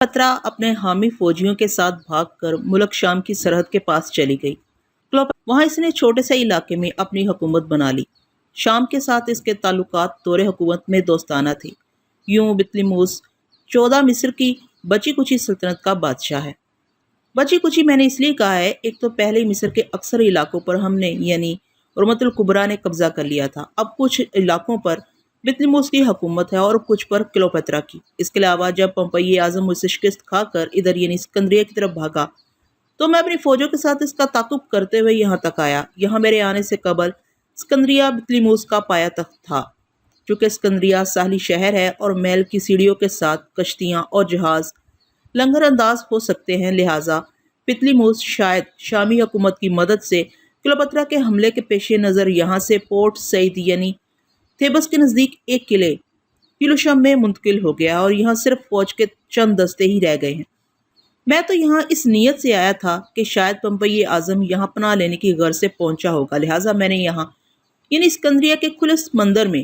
پترا اپنے حامی فوجیوں کے ساتھ بھاگ کر ملک شام کی سرحد کے پاس چلی گئی۔ وہاں اس نے چھوٹے سے علاقے میں اپنی حکومت بنا لی۔ شام کے ساتھ اس کے تعلقات دور حکومت میں دوستانہ تھے۔ یوں بطلیموس 14 مصر کی بچی کچی سلطنت کا بادشاہ ہے۔ بچی کچی میں نے اس لیے کہا ہے، ایک تو پہلے مصر کے اکثر علاقوں پر ہم نے یعنی رمت الکبریٰ نے قبضہ کر لیا تھا۔ اب کچھ علاقوں پر بطلیموس کی حکومت ہے اور کچھ پر کلیوپاترا کی۔ اس کے علاوہ جب پومپئی اعظم مجھ سے شکست کھا کر ادھر یعنی اسکندریہ کی طرف بھاگا تو میں اپنی فوجوں کے ساتھ اس کا تعاقب کرتے ہوئے یہاں تک آیا۔ یہاں میرے آنے سے قبل اسکندریہ بطلیموس کا پایا تخت تھا۔ چونکہ اسکندریہ ساحلی شہر ہے اور محل کی سیڑھیوں کے ساتھ کشتیاں اور جہاز لنگر انداز ہو سکتے ہیں، لہٰذا بطلیموس شاید شامی حکومت کی مدد سے کلیوپاترا کے حملے کے پیش نظر یہاں سے پورٹ سعید یعنی تھیبس کے نزدیک ایک قلعے پیلوشم میں منتقل ہو گیا اور یہاں صرف فوج کے چند دستے ہی رہ گئے ہیں۔ میں تو یہاں اس نیت سے آیا تھا کہ شاید پومپئی اعظم یہاں پناہ لینے کی غرض سے پہنچا ہوگا، لہٰذا میں نے یہاں یعنی اسکندریہ کے کھلے سمندر میں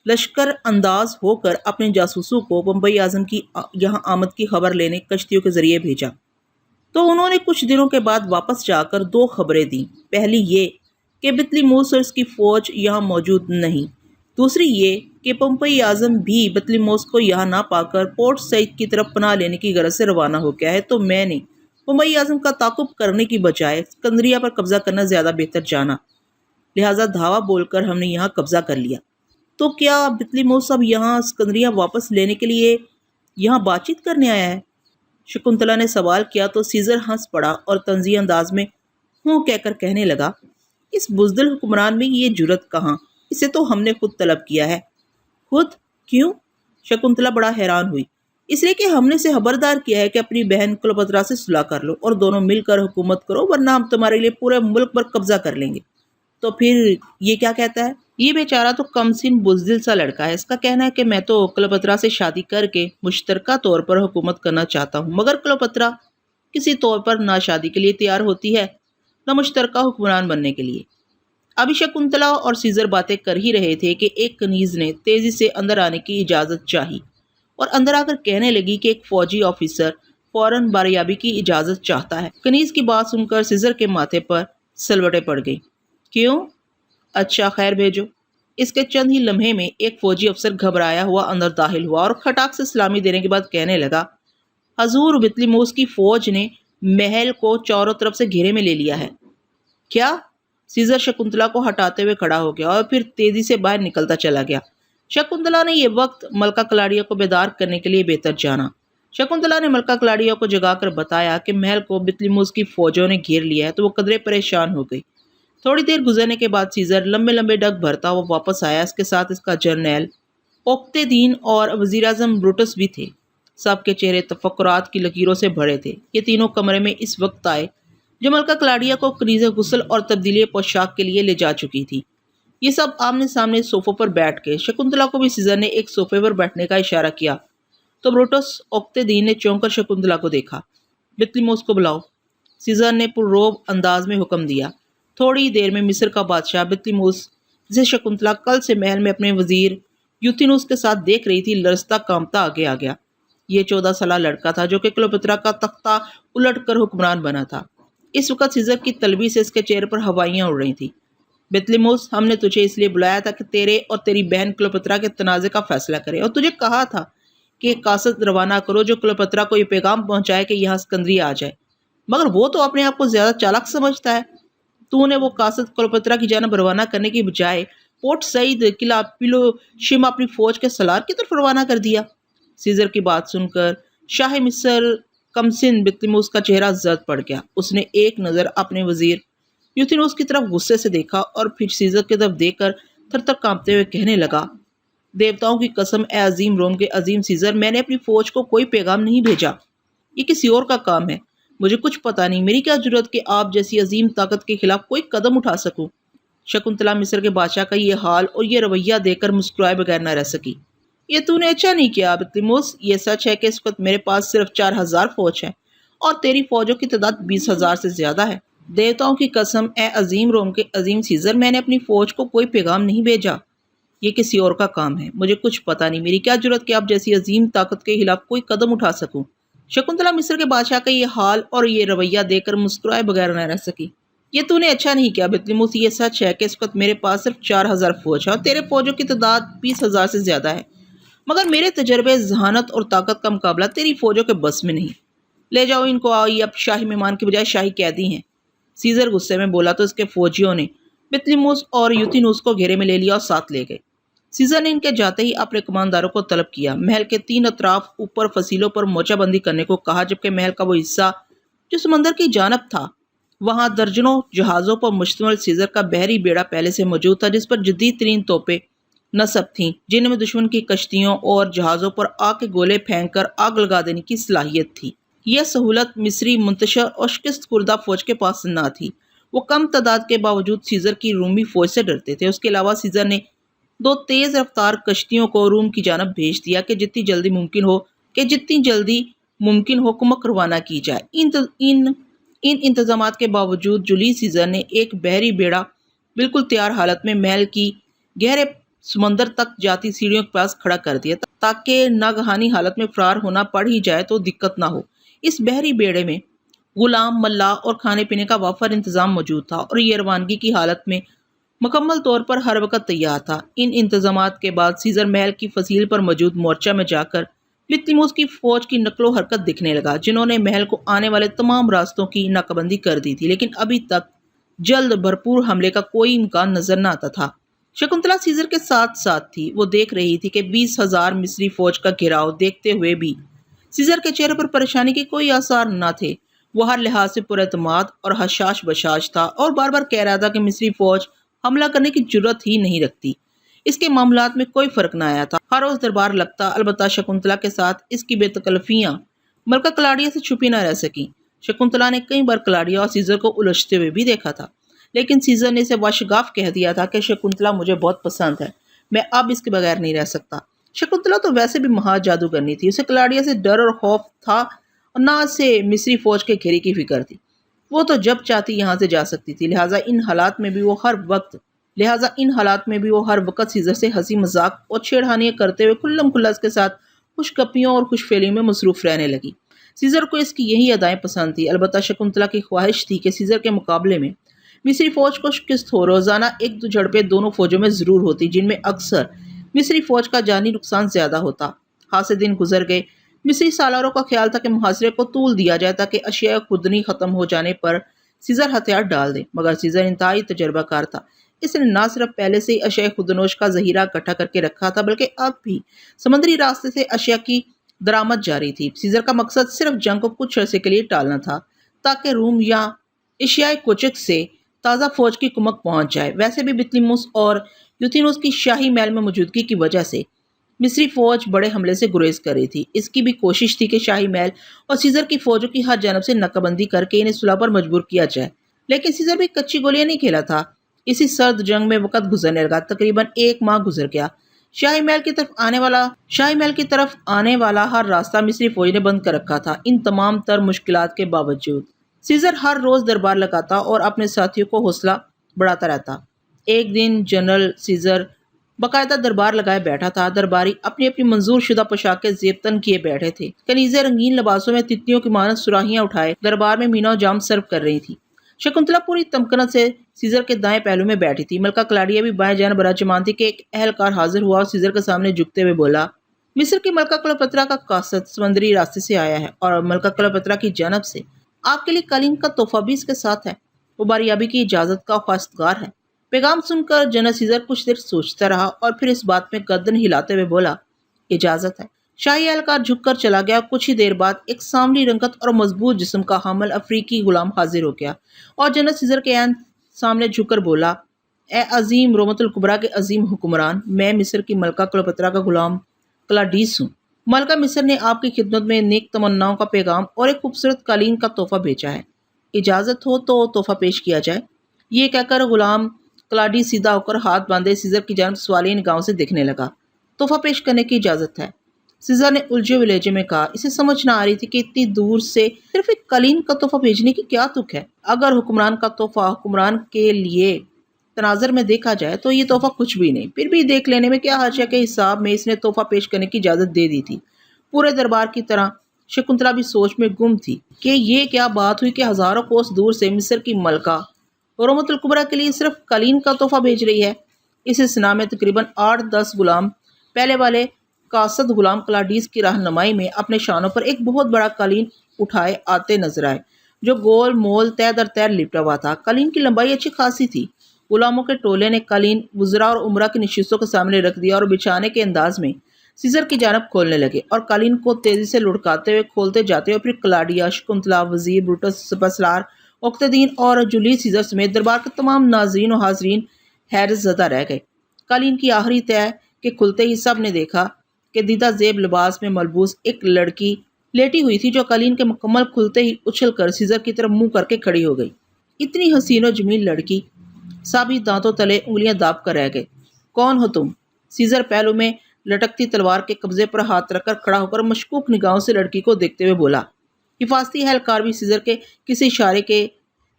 لشکر انداز ہو کر اپنے جاسوسوں کو پومپئی اعظم کی یہاں آمد کی خبر لینے کشتیوں کے ذریعے بھیجا۔ تو انہوں نے کچھ دنوں کے بعد واپس جا کر 2 خبریں دیں۔ پہلی یہ کہ بطلیموس اور اس کی فوج یہاں موجود نہیں، دوسری یہ کہ پومپئی اعظم بھی بطلیموس کو یہاں نہ پا کر پورٹ سعید کی طرف پناہ لینے کی غرض سے روانہ ہو گیا ہے۔ تو میں نے پومپئی اعظم کا تعاقب کرنے کی بجائے اسکندریہ پر قبضہ کرنا زیادہ بہتر جانا، لہٰذا دھاوا بول کر ہم نے یہاں قبضہ کر لیا۔ تو کیا بطلیموس اب یہاں اسکندریہ واپس لینے کے لیے یہاں بات چیت کرنے آیا ہے؟ شکنتلا نے سوال کیا تو سیزر ہنس پڑا اور طنزی انداز میں ہوں کہہ کر کہنے لگا، اس بزدل حکمران میں یہ جرأت کہاں؟ اسے تو ہم نے خود طلب کیا ہے۔ خود؟ کیوں؟ شکنتلا بڑا حیران ہوئی۔ اس لیے کہ ہم نے اسے خبردار کیا ہے کہ اپنی بہن کلیوپاترا سے صلح کر لو اور دونوں مل کر حکومت کرو، ورنہ ہم تمہارے لیے پورے ملک پر قبضہ کر لیں گے۔ تو پھر یہ کیا کہتا ہے؟ یہ بیچارہ تو کم سن بزدل سا لڑکا ہے۔ اس کا کہنا ہے کہ میں تو کلیوپاترا سے شادی کر کے مشترکہ طور پر حکومت کرنا چاہتا ہوں، مگر کلیوپاترا کسی طور پر نہ شادی کے لیے تیار ہوتی ہے نہ مشترکہ حکمران بننے کے لیے۔ ابھی شکنتلا اور سیزر باتیں کر ہی رہے تھے کہ ایک کنیز نے تیزی سے اندر آنے کی اجازت چاہی اور اندر آ کر کہنے لگی کہ ایک فوجی آفیسر فوراً باریابی کی اجازت چاہتا ہے۔ کنیز کی بات سن کر سیزر کے ماتھے پر سلوٹیں پڑ گئی۔ کیوں؟ اچھا خیر بھیجو۔ اس کے چند ہی لمحے میں ایک فوجی افسر گھبرایا ہوا اندر داخل ہوا اور کھٹاک سے سلامی دینے کے بعد کہنے لگا، حضور بطلیموس کی فوج نے محل کو چاروں طرف سے گھیرے میں لے لیا ہے۔ کیا؟ سیزر شکنتلا کو ہٹاتے ہوئے کھڑا ہو گیا اور پھر تیزی سے باہر نکلتا چلا گیا۔ شکنتلا نے یہ وقت ملکہ کلاڈیا کو بیدار کرنے کے لیے بہتر جانا۔ شکنتلا نے ملکہ کلاڈیا کو جگا کر بتایا کہ محل کو بطلیموس کی فوجوں نے گھیر لیا ہے، تو وہ قدرے پریشان ہو گئی۔ تھوڑی دیر گزرنے کے بعد سیزر لمبے لمبے ڈگ بھرتا وہ واپس آیا۔ اس کے ساتھ اس کا جرنیل اوکتے دین اور وزیر اعظم بروٹس بھی تھے۔ سب کے چہرے تفکرات کی لکیروں سے بھرے تھے۔ یہ تینوں کمرے میں اس وقت آئے جو ملکہ کلاڈیا کو کنیز غسل اور تبدیلی پوشاک کے لیے لے جا چکی تھی۔ یہ سب آمنے سامنے صوفوں پر بیٹھ گئے۔ شکنتلا کو بھی سیزر نے ایک صوفے پر بیٹھنے کا اشارہ کیا تو بروٹس اوکتے دین نے چونک کر شکنتلا کو دیکھا۔ بطلیموس کو بلاؤ، سیزر نے پرروب انداز میں حکم دیا۔ تھوڑی دیر میں مصر کا بادشاہ بطلیموس، جسے شکنتلا کل سے محل میں اپنے وزیر یوتھینوس کے ساتھ دیکھ رہی تھی، لرزتا کانپتا آگے آ گیا۔ یہ 14 سالہ لڑکا تھا جو کہ کلیوپاترا کا تختہ الٹ کر حکمران بنا تھا۔ اس وقت سیزر کی طلبی سے اس کے چہرے پر ہوائیاں اڑ رہی تھیں۔ بطلیموس، ہم نے تجھے اس لیے بلایا تھا کہ تیرے اور تیری بہن کلیوپاترا کے تنازع کا فیصلہ کرے، اور تجھے کہا تھا کہ ایک قاصد روانہ کرو جو کلیوپاترا کو یہ پیغام پہنچائے کہ یہاں اسکندریہ آ جائے، مگر وہ تو اپنے آپ کو زیادہ چالاک سمجھتا ہے۔ تو نے وہ قاصد کلیوپاترا کی جانب روانہ کرنے کی بجائے پورٹ سعید قلعہ پیلوشیم اپنی فوج کے سالار کی طرف روانہ کر دیا۔ سیزر کی بات سن کر شاہ مصر کمسن بطلیموس کا چہرہ زرد پڑ گیا۔ اس نے ایک نظر اپنے وزیر یوتھینوس کی طرف غصے سے دیکھا اور پھر سیزر کی طرف دیکھ کر تھر تھر کانپتے ہوئے کہنے لگا، دیوتاؤں کی قسم اے عظیم روم کے عظیم سیزر، میں نے اپنی فوج کو کوئی پیغام نہیں بھیجا، یہ کسی اور کا کام ہے۔ مجھے کچھ پتا نہیں، میری کیا جرأت کہ آپ جیسی عظیم طاقت کے خلاف کوئی قدم اٹھا سکوں۔ شکنتلا مصر کے بادشاہ کا یہ حال اور یہ رویہ دیکھ کر مسکرائے بغیر نہ رہ سکی۔ یہ تو نے اچھا نہیں کیا بطلیموس، یہ سچ ہے کہ اس وقت میرے پاس صرف 4000 فوج ہے اور تیری فوجوں کی تعداد 20,000 سے زیادہ ہے۔ دیوتاؤں کی قسم اے عظیم روم کے عظیم سیزر، میں نے اپنی فوج کو کوئی پیغام نہیں بھیجا، یہ کسی اور کا کام ہے۔ مجھے کچھ پتا نہیں، میری کیا جرأت کہ آپ جیسی عظیم طاقت کے خلاف کوئی قدم اٹھا سکوں۔ शकुंतला मिस्र के बादशाह का ये हाल और ये रवैया देखकर मुस्कुराए बगैर न रह सकी। ये तूने अच्छा नहीं किया बितलिमुस, ये सच है कि इस वक्त मेरे पास सिर्फ 4000 फौज है और तेरे फौजों की तादाद 20,000 से ज्यादा है, मगर मेरे तजर्बे, जहानत और ताकत का मुकाबला तेरी फौजों के बस में नहीं। ले जाओ इनको, आओ, ये अब शाही मेहमान की बजाय शाही कैदी हैं। सीजर गुस्से में बोला तो इसके फौजियों ने बितलिमुस और यूथिनुस को घेरे में ले लिया और साथ ले गए। सीजर ने इनके जाते ही अपने कमानदारों को तलब किया, महल के 3 अतराफ ऊपर फसीलों पर मोर्चाबंदी करने को कहा, जबकि महल का वो हिस्सा जो समंदर की जानब था वहां दर्जनों जहाजों पर मुश्तमिल सीजर का बहरी बेड़ा पहले से मौजूद था, जिस पर जदीद तरीन तोपें नस्ब थीं, जिनमें दुश्मन की कश्तियों और जहाज़ों पर आग के गोले फेंककर आग लगा देने की सलाहियत थी। यह सहूलत मिस्री मुंतशर और शिकस्त खुर्दा फौज के पास न थी। वो कम तादाद के बावजूद सीजर की रूमी फौज से डरते थे। उसके अलावा सीजर ने 2 तेज रफ्तार कश्तियों को रूम की जानब भेज दिया कि जितनी जल्दी मुमकिन हो कुमक रवाना की जाए। इन इंतजामात के बावजूद जूलियस सीजर ने एक बहरी बेड़ा बिल्कुल तैयार हालत में महल की गहरे समंदर तक जाती सीढ़ियों के पास खड़ा कर दिया, ताकि नागहानी हालत में फरार होना पड़ ही जाए तो दिक्कत ना हो। इस बहरी बेड़े में गुलाम, मल्लाह और खाने पीने का वाफर इंतजाम मौजूद था और ये रवानगी की हालत में मुकम्मल तौर पर हर वक्त तैयार था। इन इंतजामात के बाद सीजर महल की फसील पर मौजूद मोर्चा में जाकर बितलिमुस की फौज की नकलो हरकत दिखने लगा, जिन्होंने महल को आने वाले तमाम रास्तों की नाकाबंदी कर दी थी, लेकिन अभी तक जल्द भरपूर हमले का कोई इम्कान नजर न आता था। शकुंतला सीजर के साथ साथ थी। वो देख रही थी कि 20,000 मिस्री फौज का घेराव देखते हुए भी सीजर के चेहरे पर परेशानी के कोई आसार न थे। वो हर लिहाज से पुरएतमाद और हशाश बशाश था और बार बार कह रहा था कि मिस्री फौज हमला करने की जुर्रत ही नहीं रखती। इसके मामलात में कोई फर्क न आया था। हर रोज दरबार लगता, अलबत्ता शकुंतला के साथ इसकी बेतकल्फियां मलका कलाडिया से छुपी न रह सकी। शकुंतला ने कई बार कलाडिया और सीजर को उलझते हुए भी देखा था, लेकिन सीजर ने इसे वाशगाफ कह दिया था कि शकुंतला मुझे बहुत पसंद है, मैं अब इसके बगैर नहीं रह सकता। शकुंतला तो वैसे भी महा जादूगरनी थी, उसे कलाडिया से डर और खौफ था और ना से मिस्री फौज के घेरे की फिक्र थी। वो तो जब चाहती यहाँ से जा सकती थी, लिहाजा इन हालात में भी वो हर वक्त सीजर से हंसी मजाक और छेड़खानियां करते हुए खुल्लम खुल्ला इसके साथ खुशगपियों और खुशफेली में मसरूफ रहने लगी। सीजर को इसकी यही अदाएं पसंद थी। अलबत्ता शकुंतला की ख्वाहिश थी कि सीजर के मुकाबले में मिस्री फौज को शिकस्त हो। रोजाना 1-2 झड़पें दोनों फौजों में जरूर होती, जिनमें अक्सर मिस्री फौज का जानी नुकसान ज्यादा होता। हाथ से दिन गुजर गए। मिस्री सालारों का ख्याल था कि मुहासरे को तूल दिया जाए ताकि अशिया खुदनी खत्म हो जाने पर सीजर हथियार डाल दे, मगर सीजर इंतहाई तजर्बाकार था। इसने न सिर्फ पहले से ही अशिया खुदनोश का जहीरा इकट्ठा करके रखा था, बल्कि अब भी समुद्री रास्ते से अशिया की दरामद जारी थी। सीजर का मकसद सिर्फ जंग को कुछ अरसे के लिए टालना था, ताकि रूम या एशियाई कोचक से ताज़ा फौज की कुमक पहुंच जाए। वैसे भी बितलिमुस और यूथिनुस की शाही महल में मौजूदगी की वजह से मिस्री फौज बड़े हमले से गुरेज कर रही थी। इसकी भी कोशिश थी कि शाही महल और सीजर की फौजों की हर जानब से नाकाबंदी करके इन्हें सुलह पर मजबूर किया जाए, लेकिन सीजर भी कच्ची गोलियां नहीं खेला था। इसी सर्द जंग में वक्त गुजरने लगा। तकरीबन 1 माह गुजर गया। शाही महल की तरफ आने वाला हर रास्ता मिस्री फौज ने बंद कर रखा था। इन तमाम तर मुश्किलात के बावजूद सीजर हर रोज दरबार लगाता और अपने साथियों को हौसला बढ़ाता रहता। एक दिन जनरल सीजर बाकायदा दरबार लगाए बैठा था। दरबारी अपनी अपनी मंजूर शुदा पोशाकें जेबतन किए बैठे थे। कनीजें रंगीन लिबासों में तितलियों की मानस सुराहियां उठाए दरबार में मीना जाम सर्व कर रही थी। शकुंतला पूरी तमकनत से सीजर के दाएं पहलू में बैठी थी। मलका कलाडिया भी बाएं जान बराजमान थी कि एक अहलकार हाजिर हुआ और सीजर के सामने झुकते हुए बोला, मिस्र की मलका क्लेओपेत्रा का कासद समुद्री रास्ते से आया है और मलका क्लेओपेत्रा की जानब से आपके लिए कालीन का तोहफा भी इसके साथ है। वो बारियाबी की इजाजत का ख्वास्तगार है। पैगाम सुनकर जनरल सीजर कुछ देर सोचता रहा और फिर इस बात में गर्दन हिलाते हुए बोला, इजाजत है। शाही एहलकार झुककर चला गया। कुछ ही देर बाद एक सांवली रंगत और मजबूत जिस्म का हामिल अफ्रीकी गुलाम हाजिर हो गया और जनरल सीजर के ऐन सामने झुककर बोला, ए अजीम रोमतुल कुबरा के अजीम हुक्मरान, मैं मिस्र की मलका क्लेओपेत्रा का गुलाम क्लाडीस हूँ। मलका मिस्र ने आपकी खिदमत में नेक तमन्नाओं का पैगाम और एक खूबसूरत कालीन का तोहफा भेजा है। इजाजत हो तो तोहफा पेश किया जाए। ये कहकर गुलाम क्लाडी सीधा होकर हाथ बांधे सीजर की जानब सवालिया निगाहों से देखने लगा। तोहफा पेश करने की इजाजत है, सीजर ने उलझे हुए लहजे में कहा। इसे समझ न आ रही थी कि इतनी दूर से सिर्फ एक कालीन का तोहफा भेजने की क्या तुक है। अगर हुक्मरान का तोहफा हुक्मरान के लिए तनाजर में देखा जाए तो ये तोहफा कुछ भी नहीं, फिर भी देख लेने में क्या हर्ज है के हिसाब में इसने तोहफा पेश करने की इजाजत दे दी थी। पूरे दरबार की तरह शकुंतला भी सोच में गुम थी कि ये क्या बात हुई कि हजारों कोस दूर से मिस्र की मलका रोमतुल कुबरा के लिए सिर्फ कलीन का तोहफा भेज रही है। इस स्ना में तकरीबन 8-10 गुलाम पहले वाले कासद गुलाम कलाडीस की रहनुमाई में अपने शानों पर एक बहुत बड़ा कलीन उठाए आते नजर आए, जो गोल मोल तय दर तय लिपटा हुआ था। कलीन की लंबाई अच्छी खासी थी। गुलामों के टोले ने कलीन वज़रा और उमरा की नशिस्तों के सामने रख दिया और बिछाने के अंदाज में सीजर की जानब खोलने लगे और कलीन को तेजी से लुढ़काते हुए खोलते जाते और फिर कलाडिया, शकुंतला, वजीर, ब्रूटस, सपसलार, उक्तदीन और जूलियस सीजर समेत दरबार के तमाम नाजरीन और हाजरीन हैरत ज़दा रह गए। कलीन की आखिरी तय के खुलते ही सब ने देखा कि दीदा जेब लिबास में मलबूस एक लड़की लेटी हुई थी, जो कलीन के मुकम्मल खुलते ही उछल कर सीजर की तरफ मुंह करके खड़ी हो गई। इतनी हसीन और जमील लड़की, सभी दांतों तले उंगलियां दाब कर रह गए। कौन हो तुम? सीजर पहलू में लटकती तलवार के कब्जे पर हाथ रखकर खड़ा होकर मशकूक निगाहों से लड़की को देखते हुए बोला। हिफाजती एहलकार भी सीजर के किसी इशारे के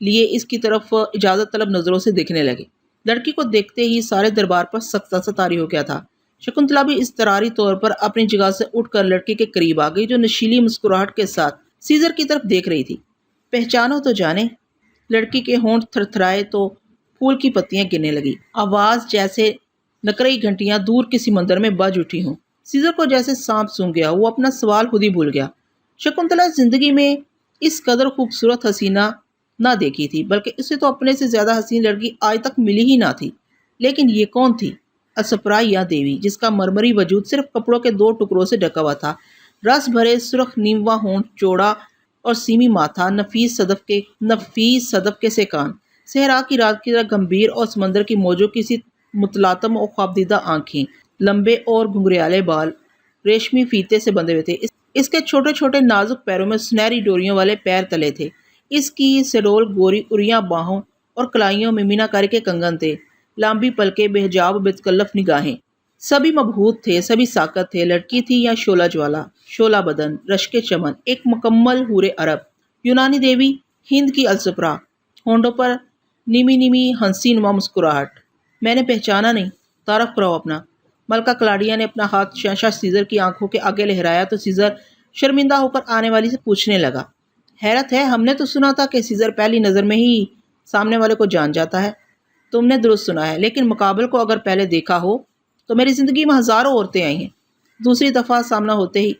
लिए इसकी तरफ इजाजत तलब नजरों से देखने लगे। लड़की को देखते ही सारे दरबार पर सख्ता सा तारी हो गया था। शकुंतला भी इस्तरारी तौर पर अपनी जगह से उठकर लड़की के करीब आ गई, जो नशीली मुस्कुराहट के साथ सीजर की तरफ देख रही थी। पहचानो तो जाने। लड़की के होंठ थरथराए तो फूल की पत्तियां गिरने लगी। आवाज जैसे नकरई घंटियां दूर किसी मंदिर में बज उठी हों। सीजर को जैसे सांप सूंघ गया। वो अपना सवाल खुद ही भूल गया। शकुंतला जिंदगी में इस कदर खूबसूरत हसीना ना देखी थी, बल्कि इसे तो अपने से ज्यादा हसीन लड़की आज तक मिली ही ना थी। लेकिन ये कौन थी? असफरा या देवी, जिसका मरमरी वजूद सिर्फ कपड़ों के 2 टुकड़ों से ढका हुआ था। रस भरे सुर्ख नीमवा होंठ, चौड़ा और सीमी माथा, नफीस सदफ के से कान, सहरा की रात की तरह गंभीर और समंदर की मौजों की सी मुतलातम और ख्वाबदीदा आंखें, लंबे और घुंघरियाले बाल रेशमी फीते से बंधे हुए थे। इसके छोटे छोटे नाजुक पैरों में सुनहरी डोरियों वाले पैर तले थे। इसकी सडोल गोरी उरिया बाहों और कलाइयों में मीनाकारी के कंगन थे। लांबी पलके, बेहजाब बेतकल्लफ निगाहें, सभी मबहूत थे, सभी साकत थे। लड़की थी या शोला ज्वाला, शोला बदन, रश्के चमन, एक मुकम्मल हूरे अरब, यूनानी देवी, हिंद की अलसफरा, होंठों पर नीमी नीमी हंसी नुमा मुस्कुराहट। मैंने पहचाना नहीं, तारफ कराओ अपना। मलका कलाडिया ने अपना हाथ शहंशाह सीजर की आंखों के आगे लहराया तो सीजर शर्मिंदा होकर आने वाली से पूछने लगा। हैरत है, हमने तो सुना था कि सीजर पहली नज़र में ही सामने वाले को जान जाता है। तुमने दुरुस्त सुना है, लेकिन मुकाबल को अगर पहले देखा हो तो मेरी ज़िंदगी में हज़ारों औरतें आई हैं। दूसरी दफ़ा सामना होते ही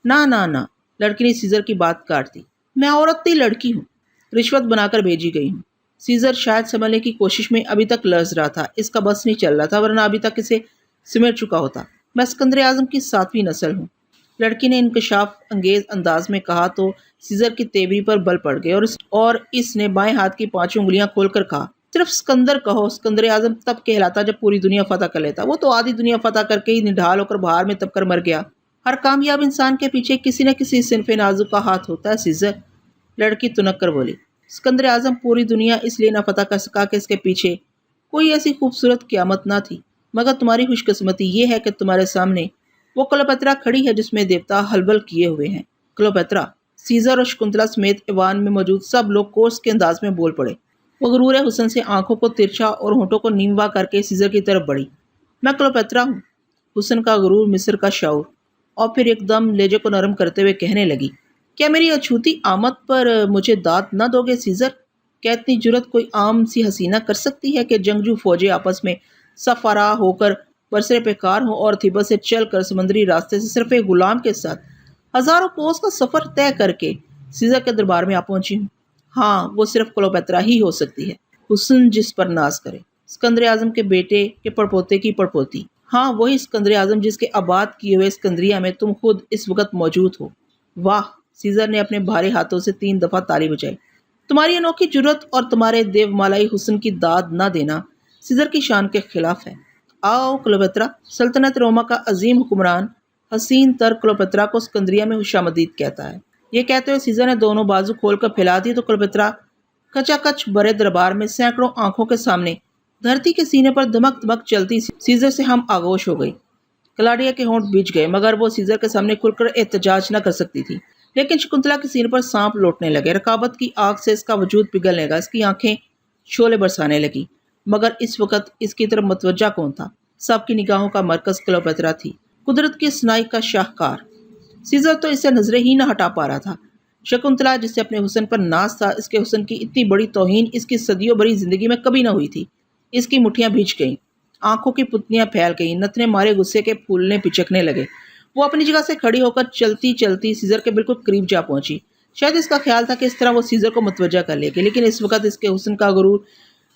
ना ना ना, लड़की ने सीजर की बात काट दी। मैं औरत नहीं, लड़की हूँ, रिश्वत बनाकर भेजी गई हूँ। सीजर शायद संभलने की कोशिश में अभी तक लर्ज रहा था। इसका बस नहीं चल रहा था, वरना अभी तक इसे सिमट चुका होता। मैं सिकंदर आजम की 7वीं नस्ल हूँ, लड़की ने इंकशाफ अंगेज अंदाज में कहा तो सीजर की तेवरी पर बल पड़ गए और इसने बाएं हाथ की 5 उंगलियां खोलकर कहा, सिर्फ सिकंदर कहो। सिकंदर आजम तब कहलाता जब पूरी दुनिया फतह कर लेता। वो तो आधी दुनिया फतह करके ही निढाल होकर बाहर में तब कर मर गया। हर कामयाब इंसान के पीछे किसी न किसी सिनफे नाजुक का हाथ होता है सीजर, लड़की तुनक कर बोली। सिकंदर आजम पूरी दुनिया इसलिए न फतह कर सका कि इसके पीछे कोई ऐसी खूबसूरत क़यामत ना थी। मगर तुम्हारी खुशकिस्मती ये है कि तुम्हारे सामने वो क्लोपेत्रा खड़ी है जिसमें देवता हलबल किए हुए हैं। क्लोपेत्रा। सीजर और शकुंतला समेत ईवान में मौजूद सब लोग कोर्स के अंदाज में बोल पड़े। वो गरूर हुस्न से आंखों को तिरछा और होंठों को नीमवा करके सीजर की तरफ बढ़ी। मैं क्लोपेत्रा हूँ, हुस्न का गरूर, मिस्र का शाऊर। और फिर एकदम लेजे को नरम करते हुए कहने लगी, क्या मेरी अछूती आमद पर मुझे दाद न दोगे सीजर? क्या इतनी जुर्रत कोई आम सी हसीना कर सकती है कि जंगजू फौजें आपस में सफारा होकर बरसरे पेकार हों और थिबस से चल कर समुद्री रास्ते से सिर्फ एक गुलाम के साथ हजारों कोस का सफर तय करके सीजर के दरबार में आ पहुंची हूँ? हाँ, वो सिर्फ क्लोपेत्रा ही हो सकती है, हुस्न जिस पर नाज करे। सिकंदर आजम के बेटे के पड़पोते की पड़पोती। हाँ, वही सिकंदर आजम जिसके आबाद किए हुए सिकंदरिया में तुम खुद इस वक्त मौजूद हो। वाह! सीजर ने अपने भारी हाथों से 3 दफा ताली बजाई। तुम्हारी अनोखी जुर्रत और तुम्हारे देवमालाई हुस्न की दाद न देना सीजर की शान के खिलाफ है। आओ क्लोपेत्रा। सल्तनत रोमा का अजीम हुक्मरान हसीन तर क्लोपेत्रा को सिकंदरिया में खुशामदीद कहता है। ये कहते हुए सीजर ने दोनों बाजू खोलकर फैला दी तो क्लोपेत्रा कचाकच बड़े दरबार में सैकड़ों आंखों के सामने धरती के सीने पर धमक धमक चलती सीजर से हम आगोश हो गई। कलाडिया के होंठ बीच गए, मगर वो सीजर के सामने खुलकर एहतजाज न कर सकती थी। लेकिन शकुंतला के सीने पर सांप लौटने लगे। रकाबत की आग से इसका वजूद पिघलने लगा। इसकी आंखें शोले बरसाने लगी। मगर इस वक्त इसकी तरफ मतवज्जा कौन था? सबकी निगाहों का मरकज क्लोपेत्रा थी, कुदरत की सनाई का शाहकार। سیزر تو اس سے نظریں ہی نہ ہٹا پا رہا تھا۔ شکنتلا جس سے اپنے حسن پر ناز تھا، اس کے حسن کی اتنی بڑی توہین اس کی صدیوں بڑی زندگی میں کبھی نہ ہوئی تھی۔ اس کی مٹھیاں بھیج گئیں، آنکھوں کی پتلیاں پھیل گئیں، نتنے مارے غصے کے پھولنے پچکنے لگے۔ وہ اپنی جگہ سے کھڑی ہو کر چلتی چلتی سیزر کے بالکل قریب جا پہنچی۔ شاید اس کا خیال تھا کہ اس طرح وہ سیزر کو متوجہ کر لے گی، لیکن اس وقت اس کے حسن کا غرور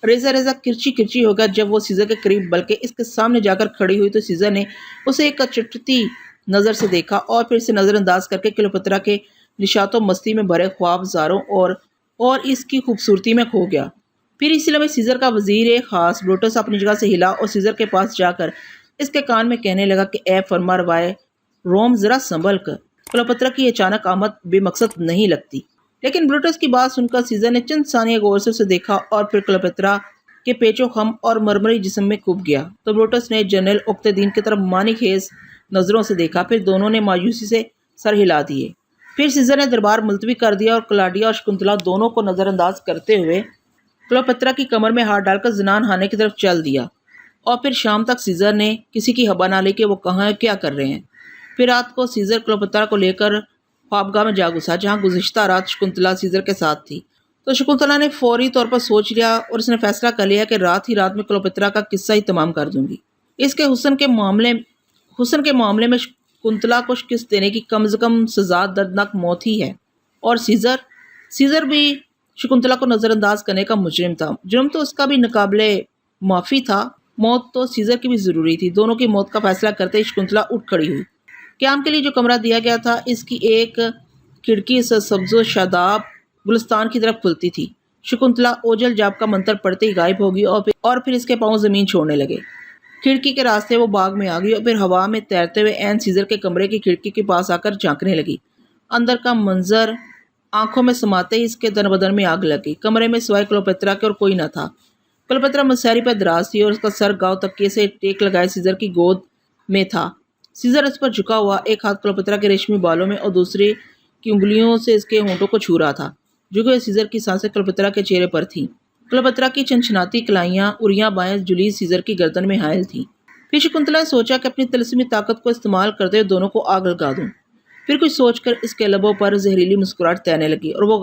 ریزہ ریزہ کرچی کرچی ہو گیا جب وہ سیزر کے قریب بلکہ اس کے سامنے جا کر کھڑی ہوئی تو سیزر نے اسے ایک چٹتی نظر سے دیکھا اور پھر اسے نظر انداز کر کے کلیوپاترا کے نشاط و مستی میں بھرے خواب زاروں اور اس کی خوبصورتی میں کھو گیا۔ پھر اسی لمحے سیزر کا وزیر خاص بروٹس اپنی جگہ سے ہلا اور سیزر کے پاس جا کر اس کے کان میں کہنے لگا کہ اے فرما روائے روم، ذرا سنبھل کر، کلیوپاترا کی اچانک آمد بے مقصد نہیں لگتی۔ لیکن بروٹس کی بات سن کر سیزر نے چند ثانیے غور سے اسے دیکھا اور پھر کلیوپاترا کے پیچو خم اور مرمری جسم میں کھپ گیا تو بروٹس نے جنرل اقتدین کی طرف معنی خیز نظروں سے دیکھا، پھر دونوں نے مایوسی سے سر ہلا دیے۔ پھر سیزر نے دربار ملتوی کر دیا اور کلاڈیا اور شکنتلا دونوں کو نظر انداز کرتے ہوئے کلیوپاترا کی کمر میں ہاتھ ڈال کر زنان خانے کی طرف چل دیا۔ اور پھر شام تک سیزر نے کسی کی خبر نہ لی کہ وہ کہاں ہیں، کیا کر رہے ہیں۔ پھر رات کو سیزر کلیوپاترا کو لے کر خوابگاہ میں جا گھسا جہاں گزشتہ رات شکنتلا سیزر کے ساتھ تھی۔ تو شکنتلا نے فوری طور پر سوچ لیا اور اس نے فیصلہ کر لیا کہ رات ہی رات میں کلیوپاترا کا قصہ ہی تمام کر دوں گی۔ اس کے حسن کے معاملے میں شکنتلا کو شکست دینے کی کم از کم سزا دردناک موت ہی ہے۔ اور سیزر بھی شکنتلا کو نظر انداز کرنے کا مجرم تھا۔ جرم تو اس کا بھی ناقابل معافی تھا، موت تو سیزر کی بھی ضروری تھی۔ دونوں کی موت کا فیصلہ کرتے ہی شکنتلا اٹھ کھڑی ہوئی۔ قیام کے لیے جو کمرہ دیا گیا تھا اس کی ایک کھڑکی سے سبز و شاداب گلستان کی طرف کھلتی تھی۔ شکنتلا اوجل جاپ کا منتر پڑھتے ہی غائب ہوگی اور پھر اس کے پاؤں زمین چھوڑنے لگے۔ کھڑکی کے راستے وہ باغ میں آ گئی اور پھر ہوا میں تیرتے ہوئے عین سیزر کے کمرے کی کھڑکی کے پاس آ کر جھانکنے لگی۔ اندر کا منظر آنکھوں میں سماتے ہی اس کے تن بدن میں آگ لگ گئی۔ کمرے میں سوائے کلیوپاترا کے اور کوئی نہ تھا۔ کلیوپاترا مسہری پر دراز تھی اور اس کا سر گاؤ تکیے سے ٹیک لگائے سیزر کی گود میں تھا۔ سیزر اس پر جھکا ہوا، ایک ہاتھ کلیوپاترا کے ریشمی بالوں میں اور دوسرے کی انگلیوں سے اس کے ہونٹوں کو چھو رہا تھا۔ جھکے ہوئے سیزر کی سانسیں کلیوپاترا کے چہرے پر تھیں۔ کلیوپاترا کی چنچناتی کلائیاں اریاں بائیں جلی سیزر کی گردن میں حائل تھیں۔ پھر شکنتلا نے سوچا کہ اپنی طلسمی طاقت کو استعمال کرتے ہوئے دونوں کو آگ لگا دوں۔ پھر کچھ سوچ کر اس کے لبوں پر زہریلی مسکراہٹ تیرنے لگی اور وہ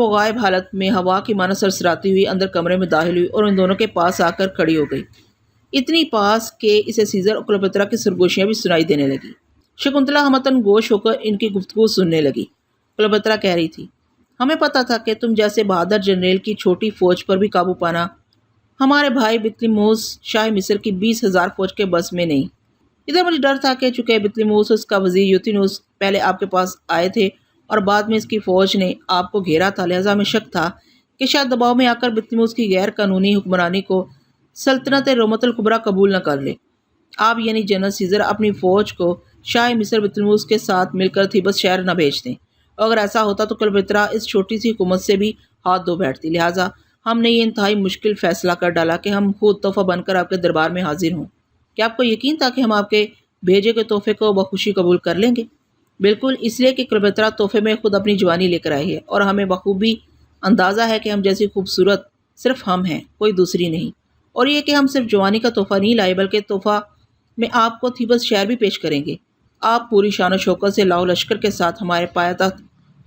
غائب حالت میں ہوا کی مانند سرسراتی ہوئی اندر کمرے میں داخل ہوئی اور ان دونوں کے پاس آ کر کھڑی ہو گئی، اتنی پاس کہ اسے سیزر اور کلیوپاترا کی سرگوشیاں بھی سنائی دینے لگی۔ شکنتلا ہمتن گوش ہو کر ان کی گفتگو سننے لگی۔ کلیوپاترا کہہ رہی تھی، ہمیں پتا تھا کہ تم جیسے بہادر جنرل کی چھوٹی فوج پر بھی قابو پانا ہمارے بھائی بطلیموس شاہ مصر کی 20,000 فوج کے بس میں نہیں۔ ادھر مجھے ڈر تھا کہ چونکہ بطلیموس اور اس کا وزیر یوتینوس پہلے آپ کے پاس آئے تھے اور بعد میں اس کی فوج نے آپ کو گھیرا تھا، لہٰذا ہمیں شک تھا کہ شاید دباؤ میں آ کر بطلیموس کی غیر قانونی حکمرانی کو سلطنت رومت الکبریٰ قبول نہ کر لے۔ آپ یعنی جنرل سیزر اپنی فوج کو شاہ مصر بطلیموس کے ساتھ مل کر تھیبس شہر نہ بھیج دیں، اور اگر ایسا ہوتا تو کلیوپاترا اس چھوٹی سی حکومت سے بھی ہاتھ دھو بیٹھتی۔ لہٰذا ہم نے یہ انتہائی مشکل فیصلہ کر ڈالا کہ ہم خود تحفہ بن کر آپ کے دربار میں حاضر ہوں۔ کیا آپ کو یقین تھا کہ ہم آپ کے بھیجے کے تحفے کو بخوشی قبول کر لیں گے؟ بالکل، اس لیے کہ کلیوپاترا تحفے میں خود اپنی جوانی لے کر آئی ہے اور ہمیں بخوبی اندازہ ہے کہ ہم جیسی خوبصورت صرف ہم ہیں، کوئی دوسری نہیں۔ اور یہ کہ ہم صرف جوانی کا تحفہ نہیں لائے بلکہ تحفہ میں آپ کو تھیبس شہر بھی پیش کریں گے۔ آپ پوری شان و شوکت سے لاؤ لشکر کے ساتھ ہمارے پایہ تخت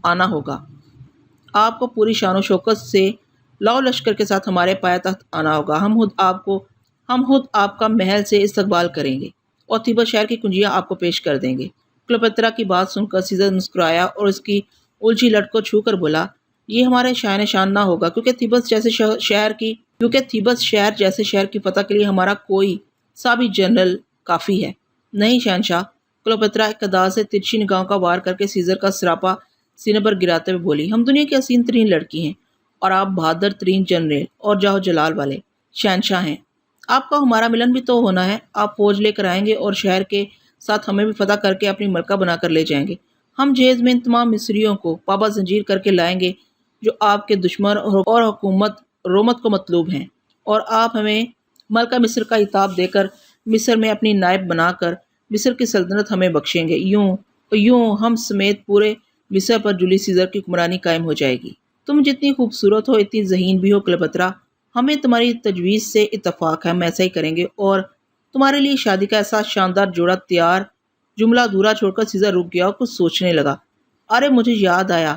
آنا ہوگا۔ آپ کو پوری شان و شوکت سے لاؤ لشکر کے ساتھ ہمارے پایہ تخت آنا ہوگا۔ ہم خود آپ کا محل سے استقبال کریں گے اور تھیبس شہر کی کنجیاں آپ کو پیش کر دیں گے۔ کلیوپاترا کی بات سن کر سیزر مسکرایا اور اس کی الجھی لٹ کو چھو کر بولا، یہ ہمارے شایان شان نہ ہوگا کیونکہ تھیبس شہر جیسے شہر کی فتح کے لیے ہمارا کوئی سا بھی جنرل کافی ہے۔ نہیں شہنشاہ، کلیوپاترا اقتدار سے ترچھی نگاہوں کا وار کر کے سیزر کا سراپا سینے پر گراتے ہوئے بولی، ہم دنیا کی حسین ترین لڑکی ہیں اور آپ بہادر ترین جنرل اور جاہ و جلال والے شہنشاہ ہیں۔ آپ کا ہمارا ملن بھی تو ہونا ہے۔ آپ فوج لے کر آئیں گے اور شہر کے ساتھ ہمیں بھی فتح کر کے اپنی ملکہ بنا کر لے جائیں گے۔ ہم جہیز میں ان تمام مصریوں کو پابا زنجیر کر کے لائیں گے جو آپ کے دشمن اور حکومت رومت کو مطلوب ہیں، اور آپ ہمیں ملکہ مصر کا خطاب دے کر مصر میں اپنی نائب بنا کر مصر کی سلطنت ہمیں بخشیں گے۔ یوں ہم سمیت پورے مصر پر جولی سیزر کی حکمرانی قائم ہو جائے گی۔ تم جتنی خوبصورت ہو اتنی ذہین بھی ہو کلیوپاترا، ہمیں تمہاری تجویز سے اتفاق ہے، ہم ایسا ہی کریں گے اور تمہارے لیے شادی کا ایسا شاندار جوڑا تیار جملہ ادھورا چھوڑ کر سیزر رک گیا اور کچھ سوچنے لگا۔ ارے مجھے یاد آیا،